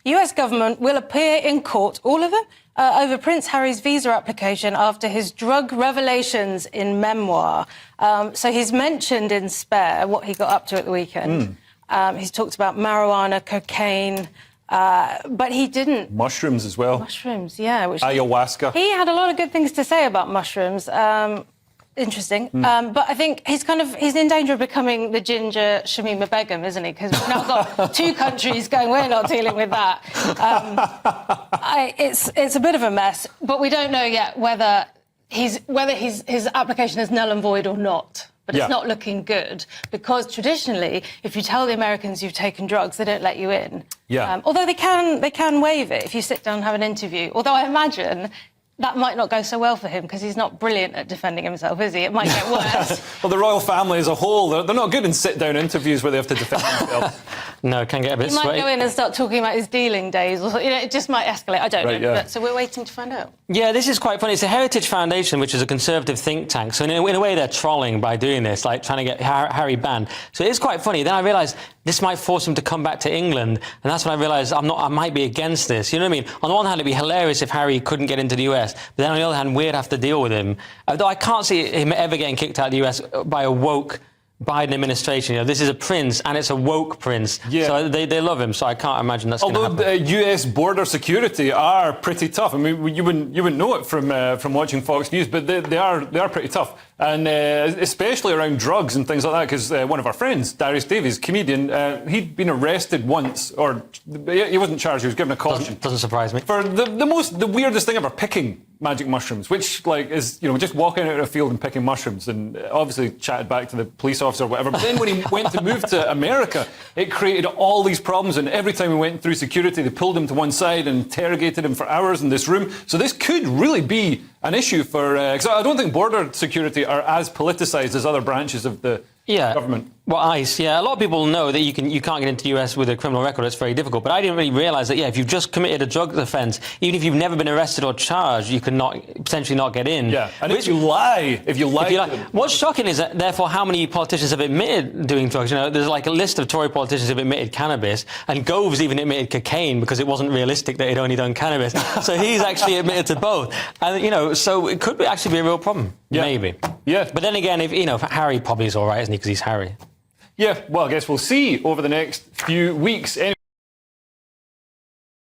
US government will appear in court, all of them, over Prince Harry's visa application after his drug revelations in memoir. So he's mentioned in Spare what he got up to at the weekend. He's talked about marijuana, cocaine, but he didn't... Mushrooms as well. Mushrooms, yeah. Ayahuasca. He had a lot of good things to say about mushrooms. Interesting. But I think he's in danger of becoming the ginger Shamima Begum, isn't he? Because we've now got two countries going, we're not dealing with that. It's a bit of a mess, but we don't know yet whether his application is null and void or not. But it's not looking good, because traditionally, if you tell the Americans you've taken drugs, they don't let you in. Although they can waive it if you sit down and have an interview. Although I imagine that might not go so well for him, because he's not brilliant at defending himself, is he? It might get worse. Well, the royal family as a whole, they're not good in sit-down interviews where they have to defend themselves. No, it can get a bit sweaty. He might go in and start talking about his dealing days, or it just might escalate. I don't know. Yeah. But, so we're waiting to find out. Yeah, this is quite funny. It's a Heritage Foundation, which is a conservative think tank. So in a way, they're trolling by doing this, like trying to get Harry banned. So it is quite funny. Then I realised this might force him to come back to England, and that's when I realised I might be against this. You know what I mean? On the one hand, it'd be hilarious if Harry couldn't get into the US, but then on the other hand, we'd have to deal with him. Though I can't see him ever getting kicked out of the US by a woke Biden administration. You know, this is a prince, and it's a woke prince. So they love him. So I can't imagine that's going to happen. Although the US border security are pretty tough. I mean, you wouldn't know it from watching Fox News, but they are pretty tough, and especially around drugs and things like that. Because one of our friends, Darius Davies, comedian, he'd been arrested once, or he wasn't charged. He was given a caution. Doesn't surprise me. For the weirdest thing ever, picking magic mushrooms, which is just walking out of a field and picking mushrooms, and obviously chatted back to the police officer or whatever. But then when he went to move to America, it created all these problems, and every time he went through security, they pulled him to one side and interrogated him for hours in this room. So this could really be an issue for... Because I don't think border security are as politicised as other branches of the government. Well, ICE, a lot of people know that you can't get into the US with a criminal record. It's very difficult. But I didn't really realise that, if you've just committed a drug offence, even if you've never been arrested or charged, you can potentially not get in. And if you lie... What's shocking is that, therefore, how many politicians have admitted doing drugs. You know, there's like a list of Tory politicians who have admitted cannabis, and Gove's even admitted cocaine because it wasn't realistic that he'd only done cannabis. So he's actually admitted to both. And, so it could actually be a real problem. Maybe. But then again, if Harry probably is all right, isn't he, because he's Harry. Well, I guess we'll see over the next few weeks. Anyway.